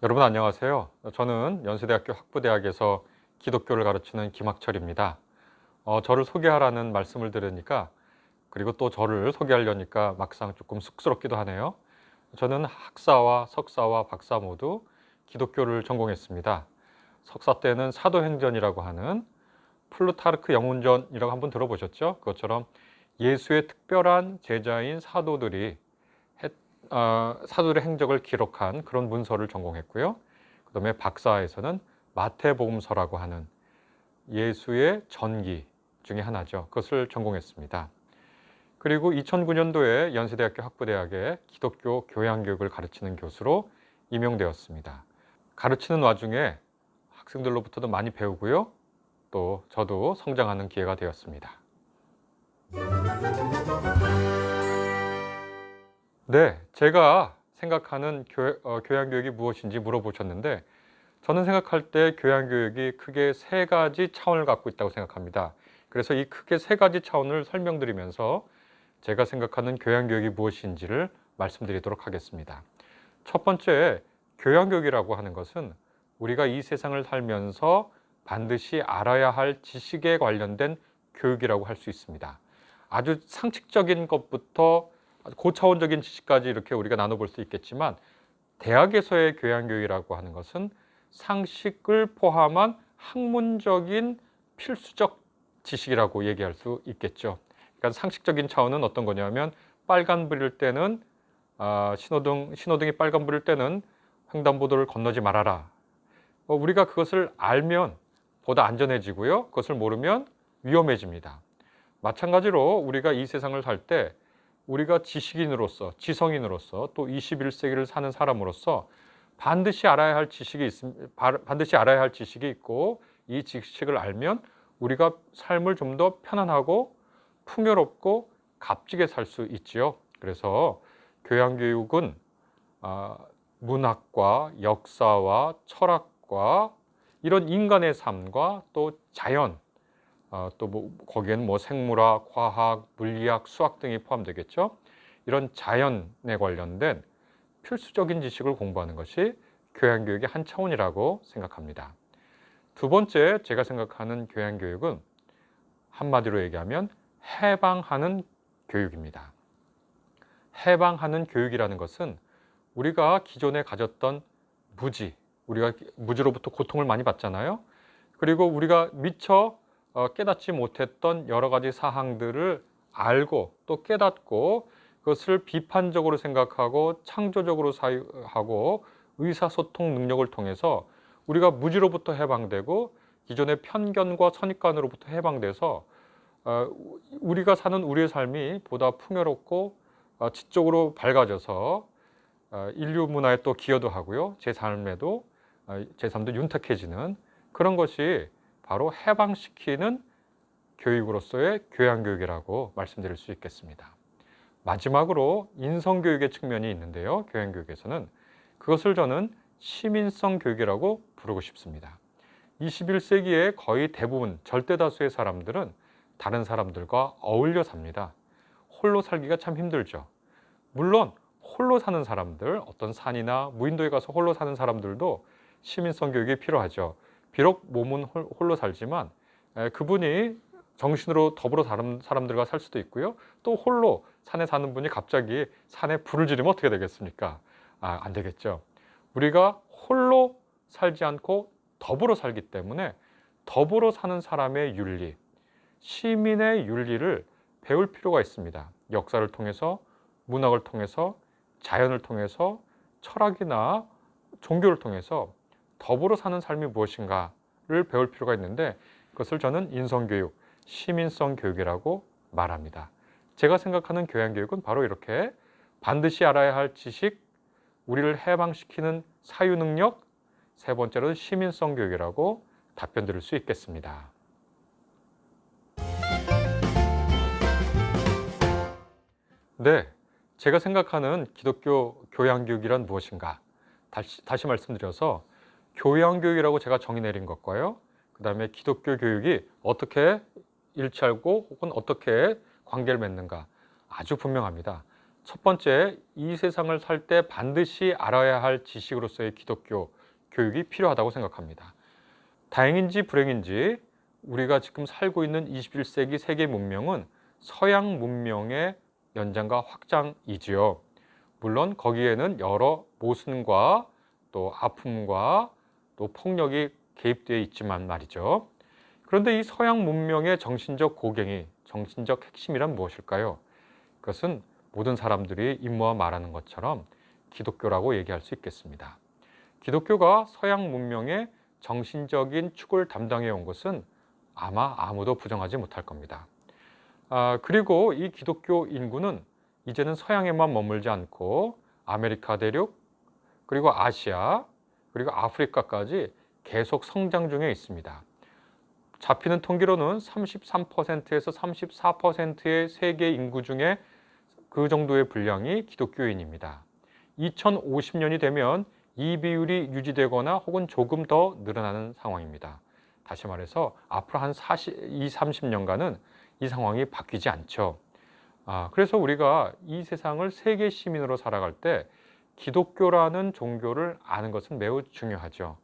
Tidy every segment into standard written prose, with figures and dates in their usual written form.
여러분 안녕하세요. 저는 연세대학교 학부대학에서 기독교를 가르치는 김학철입니다. 저를 소개하라는 말씀을 들으니까 그리고 또 저를 소개하려니까 막상 조금 쑥스럽기도 하네요. 저는 학사와 석사와 박사 모두 기독교를 전공했습니다. 석사 때는 사도행전이라고 하는 플루타르크 영운전이라고 한번 들어보셨죠? 그것처럼 예수의 특별한 제자인 사도들이 사도들의 행적을 기록한 그런 문서를 전공했고요. 그 다음에 박사에서는 마태복음서라고 하는 예수의 전기 중에 하나죠. 그것을 전공했습니다. 그리고 2009년도에 연세대학교 학부대학에 기독교 교양교육을 가르치는 교수로 임용되었습니다. 가르치는 와중에 학생들로부터도 많이 배우고요. 또 저도 성장하는 기회가 되었습니다. 네, 제가 생각하는 교양교육이 무엇인지 물어보셨는데 저는 생각할 때 교양교육이 크게 세 가지 차원을 갖고 있다고 생각합니다. 그래서 이 크게 세 가지 차원을 설명드리면서 제가 생각하는 교양교육이 무엇인지를 말씀드리도록 하겠습니다. 첫 번째, 교양교육이라고 하는 것은 우리가 이 세상을 살면서 반드시 알아야 할 지식에 관련된 교육이라고 할 수 있습니다. 아주 상식적인 것부터 고차원적인 지식까지 이렇게 우리가 나눠볼 수 있겠지만 대학에서의 교양교육이라고 하는 것은 상식을 포함한 학문적인 필수적 지식이라고 얘기할 수 있겠죠. 그러니까 상식적인 차원은 어떤 거냐면 빨간불일 때는 신호등이 빨간불일 때는 횡단보도를 건너지 말아라. 우리가 그것을 알면 보다 안전해지고요. 그것을 모르면 위험해집니다. 마찬가지로 우리가 이 세상을 살 때 우리가 지식인으로서, 지성인으로서 또 21세기를 사는 사람으로서 반드시 알아야 할 지식이 있고 이 지식을 알면 우리가 삶을 좀 더 편안하고 풍요롭고 값지게 살 수 있지요. 그래서 교양교육은 문학과 역사와 철학과 이런 인간의 삶과 또 자연, 또 거기에는 생물학, 과학, 물리학, 수학 등이 포함되겠죠. 이런 자연에 관련된 필수적인 지식을 공부하는 것이 교양교육의 한 차원이라고 생각합니다. 두 번째, 제가 생각하는 교양교육은 한마디로 얘기하면 해방하는 교육입니다. 해방하는 교육이라는 것은 우리가 기존에 가졌던 우리가 무지로부터 고통을 많이 받잖아요. 그리고 우리가 미처 깨닫지 못했던 여러 가지 사항들을 알고 또 깨닫고 그것을 비판적으로 생각하고 창조적으로 사유하고 의사소통 능력을 통해서 우리가 무지로부터 해방되고 기존의 편견과 선입관으로부터 해방돼서 우리가 사는 우리의 삶이 보다 풍요롭고 지적으로 밝아져서 인류 문화에 또 기여도 하고요. 제 삶도 윤택해지는 그런 것이 바로 해방시키는 교육으로서의 교양교육이라고 말씀드릴 수 있겠습니다. 마지막으로 인성교육의 측면이 있는데요. 교양교육에서는 그것을 저는 시민성 교육이라고 부르고 싶습니다. 21세기의 거의 대부분 절대다수의 사람들은 다른 사람들과 어울려 삽니다. 홀로 살기가 참 힘들죠. 물론 홀로 사는 사람들, 어떤 산이나 무인도에 가서 홀로 사는 사람들도 시민성 교육이 필요하죠. 비록 몸은 홀로 살지만 그분이 정신으로 더불어 다른 사람들과 살 수도 있고요. 또 홀로 산에 사는 분이 갑자기 산에 불을 지르면 어떻게 되겠습니까? 안 되겠죠. 우리가 홀로 살지 않고 더불어 살기 때문에 더불어 사는 사람의 윤리, 시민의 윤리를 배울 필요가 있습니다. 역사를 통해서, 문학을 통해서, 자연을 통해서, 철학이나 종교를 통해서 더불어 사는 삶이 무엇인가를 배울 필요가 있는데 그것을 저는 인성교육, 시민성 교육이라고 말합니다. 제가 생각하는 교양교육은 바로 이렇게 반드시 알아야 할 지식, 우리를 해방시키는 사유능력, 세 번째로는 시민성 교육이라고 답변 드릴 수 있겠습니다. 네, 제가 생각하는 기독교 교양교육이란 무엇인가? 다시 말씀드려서 교양교육이라고 제가 정의 내린 것과요. 그 다음에 기독교 교육이 어떻게 일치하고 혹은 어떻게 관계를 맺는가 아주 분명합니다. 첫 번째, 이 세상을 살 때 반드시 알아야 할 지식으로서의 기독교 교육이 필요하다고 생각합니다. 다행인지 불행인지 우리가 지금 살고 있는 21세기 세계 문명은 서양 문명의 연장과 확장이지요. 물론 거기에는 여러 모순과 또 아픔과 또 폭력이 개입되어 있지만 말이죠. 그런데 이 서양 문명의 정신적 고갱이, 정신적 핵심이란 무엇일까요? 그것은 모든 사람들이 임모와 말하는 것처럼 기독교라고 얘기할 수 있겠습니다. 기독교가 서양 문명의 정신적인 축을 담당해 온 것은 아마 아무도 부정하지 못할 겁니다. 그리고 이 기독교 인구는 이제는 서양에만 머물지 않고 아메리카 대륙, 그리고 아시아, 그리고 아프리카까지 계속 성장 중에 있습니다. 잡히는 통계로는 33%에서 34%의 세계 인구 중에 그 정도의 분량이 기독교인입니다. 2050년이 되면 이 비율이 유지되거나 혹은 조금 더 늘어나는 상황입니다. 다시 말해서 앞으로 한 30년간은 이 상황이 바뀌지 않죠. 그래서 우리가 이 세상을 세계 시민으로 살아갈 때 기독교라는 종교를 아는 것은 매우 중요하죠.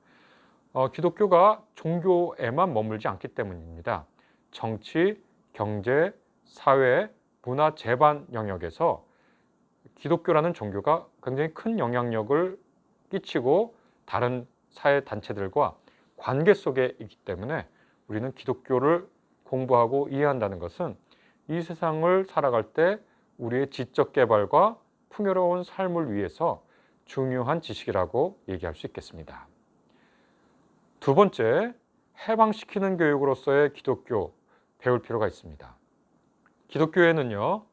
기독교가 종교에만 머물지 않기 때문입니다. 정치, 경제, 사회, 문화, 재반 영역에서 기독교라는 종교가 굉장히 큰 영향력을 끼치고 다른 사회 단체들과 관계 속에 있기 때문에 우리는 기독교를 공부하고 이해한다는 것은 이 세상을 살아갈 때 우리의 지적 개발과 풍요로운 삶을 위해서 중요한 지식이라고 얘기할 수 있겠습니다. 두 번째, 해방시키는 교육으로서의 기독교 배울 필요가 있습니다. 기독교에는요,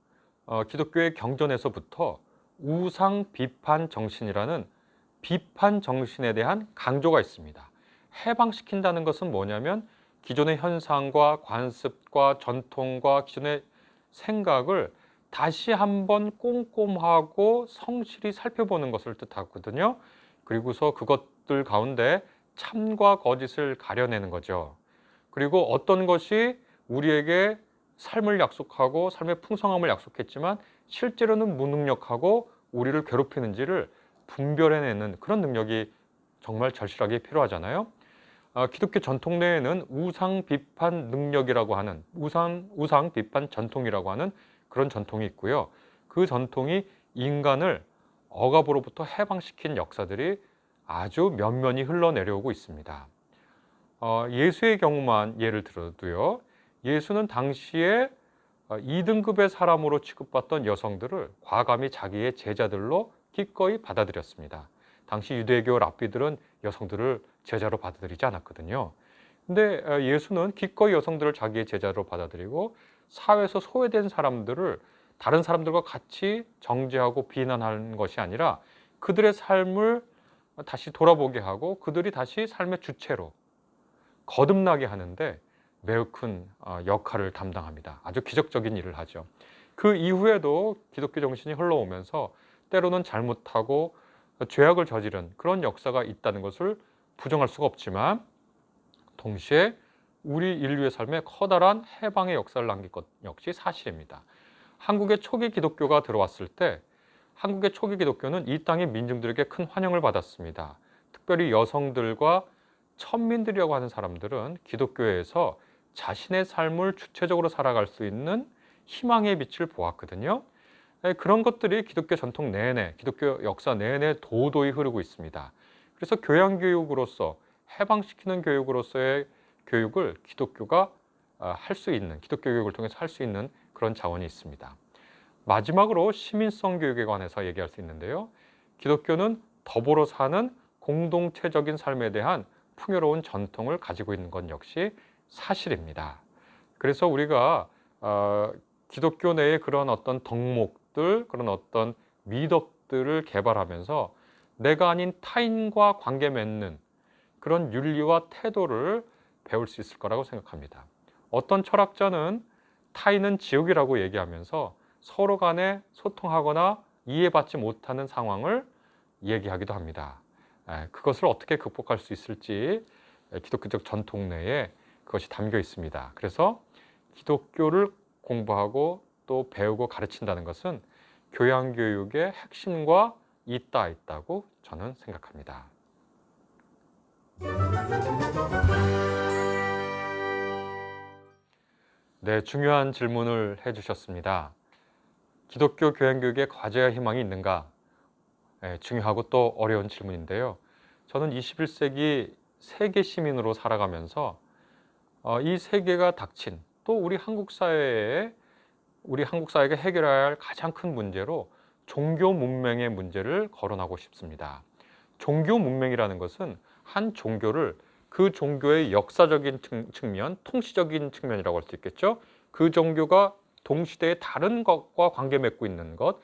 기독교의 경전에서부터 우상 비판 정신이라는 비판 정신에 대한 강조가 있습니다. 해방시킨다는 것은 뭐냐면 기존의 현상과 관습과 전통과 기존의 생각을 다시 한번 꼼꼼하고 성실히 살펴보는 것을 뜻하거든요. 그리고서 그것들 가운데 참과 거짓을 가려내는 거죠. 그리고 어떤 것이 우리에게 삶을 약속하고 삶의 풍성함을 약속했지만 실제로는 무능력하고 우리를 괴롭히는지를 분별해내는 그런 능력이 정말 절실하게 필요하잖아요. 기독교 전통 내에는 우상 비판 능력이라고 하는 우상 비판 전통이라고 하는 그런 전통이 있고요. 그 전통이 인간을 억압으로부터 해방시킨 역사들이 아주 면면히 흘러내려오고 있습니다. 예수의 경우만 예를 들어도요. 예수는 당시에 2등급의 사람으로 취급받던 여성들을 과감히 자기의 제자들로 기꺼이 받아들였습니다. 당시 유대교 랍비들은 여성들을 제자로 받아들이지 않았거든요. 근데 예수는 기꺼이 여성들을 자기의 제자로 받아들이고 사회에서 소외된 사람들을 다른 사람들과 같이 정죄하고 비난하는 것이 아니라 그들의 삶을 다시 돌아보게 하고 그들이 다시 삶의 주체로 거듭나게 하는데 매우 큰 역할을 담당합니다. 아주 기적적인 일을 하죠. 그 이후에도 기독교 정신이 흘러오면서 때로는 잘못하고 죄악을 저지른 그런 역사가 있다는 것을 부정할 수가 없지만 동시에 우리 인류의 삶에 커다란 해방의 역사를 남긴 것 역시 사실입니다. 한국의 초기 기독교가 들어왔을 때 한국의 초기 기독교는 이 땅의 민중들에게 큰 환영을 받았습니다. 특별히 여성들과 천민들이라고 하는 사람들은 기독교에서 자신의 삶을 주체적으로 살아갈 수 있는 희망의 빛을 보았거든요. 그런 것들이 기독교 전통 내내, 기독교 역사 내내 도도히 흐르고 있습니다. 그래서 교양교육으로서, 해방시키는 교육으로서의 교육을 기독교가 할 수 있는, 기독교 교육을 통해서 할 수 있는 그런 자원이 있습니다. 마지막으로 시민성 교육에 관해서 얘기할 수 있는데요. 기독교는 더불어 사는 공동체적인 삶에 대한 풍요로운 전통을 가지고 있는 것 역시 사실입니다. 그래서 우리가 기독교 내의 그런 어떤 덕목들, 그런 어떤 미덕들을 개발하면서 내가 아닌 타인과 관계 맺는 그런 윤리와 태도를 배울 수 있을 거라고 생각합니다. 어떤 철학자는 타인은 지옥이라고 얘기하면서 서로 간에 소통하거나 이해받지 못하는 상황을 얘기하기도 합니다. 그것을 어떻게 극복할 수 있을지 기독교적 전통 내에 그것이 담겨 있습니다. 그래서 기독교를 공부하고 또 배우고 가르친다는 것은 교양교육의 핵심과 있다고 저는 생각합니다. 네, 중요한 질문을 해주셨습니다. 기독교 교양교육에 과제와 희망이 있는가? 네, 중요하고 또 어려운 질문인데요. 저는 21세기 세계 시민으로 살아가면서 이 세계가 닥친 또 우리 한국 사회가 해결해야 할 가장 큰 문제로 종교 문맹의 문제를 거론하고 싶습니다. 종교 문맹이라는 것은 한 종교를 그 종교의 역사적인 측면, 통치적인 측면이라고 할 수 있겠죠. 그 종교가 동시대의 다른 것과 관계 맺고 있는 것,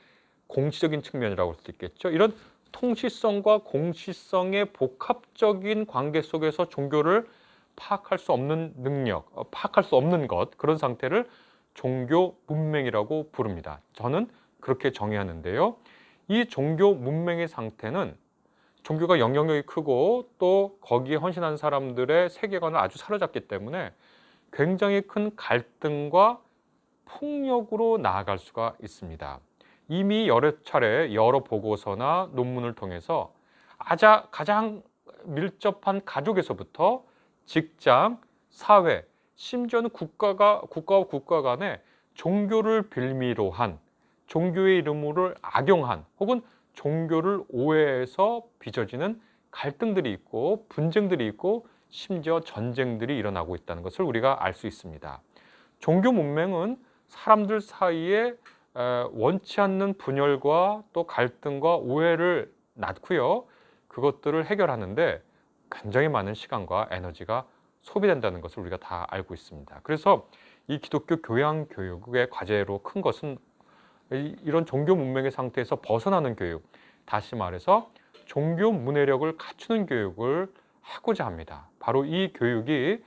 공시적인 측면이라고 할 수 있겠죠. 이런 통시성과 공시성의 복합적인 관계 속에서 종교를 파악할 수 없는 능력, 파악할 수 없는 것, 그런 상태를 종교 문맹이라고 부릅니다. 저는 그렇게 정의하는데요. 이 종교 문맹의 상태는 종교가 영향력이 크고 또 거기에 헌신한 사람들의 세계관을 아주 사로잡기 때문에 굉장히 큰 갈등과 폭력으로 나아갈 수가 있습니다. 이미 여러 차례 여러 보고서나 논문을 통해서 가장 밀접한 가족에서부터 직장, 사회, 심지어는 국가와 국가 간에 종교를 빌미로 한, 종교의 이름을 악용한 혹은 종교를 오해해서 빚어지는 갈등들이 있고 분쟁들이 있고 심지어 전쟁들이 일어나고 있다는 것을 우리가 알 수 있습니다. 종교 문맹은 사람들 사이에 원치 않는 분열과 또 갈등과 오해를 낳고요. 그것들을 해결하는데 굉장히 많은 시간과 에너지가 소비된다는 것을 우리가 다 알고 있습니다. 그래서 이 기독교 교양 교육의 과제로 큰 것은 이런 종교 문맹의 상태에서 벗어나는 교육, 다시 말해서 종교 문해력을 갖추는 교육을 하고자 합니다. 바로 이 교육이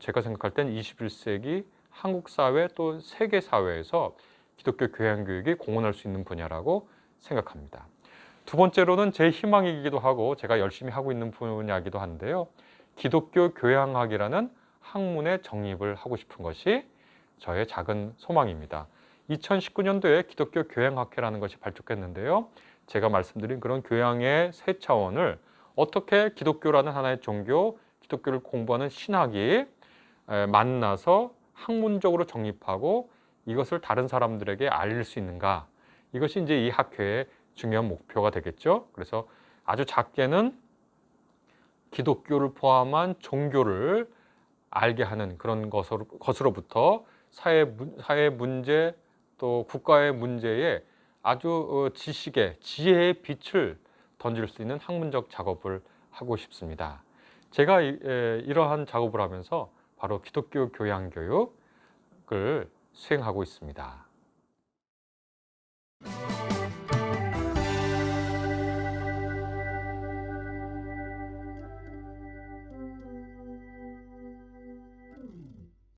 제가 생각할 땐 21세기 한국 사회 또 세계 사회에서 기독교 교양 교육이 공헌할 수 있는 분야라고 생각합니다. 두 번째로는 제 희망이기도 하고 제가 열심히 하고 있는 분야이기도 한데요. 기독교 교양학이라는 학문의 정립을 하고 싶은 것이 저의 작은 소망입니다. 2019년도에 기독교 교양학회라는 것이 발족했는데요. 제가 말씀드린 그런 교양의 세 차원을 어떻게 기독교라는 하나의 종교, 기독교를 공부하는 신학이 만나서 학문적으로 정립하고 이것을 다른 사람들에게 알릴 수 있는가? 이것이 이제 이 학회의 중요한 목표가 되겠죠. 그래서 아주 작게는 기독교를 포함한 종교를 알게 하는 그런 것으로부터 사회 문제 또 국가의 문제에 아주 지혜의 빛을 던질 수 있는 학문적 작업을 하고 싶습니다. 제가 이러한 작업을 하면서 바로 기독교 교양 교육을 수행하고 있습니다.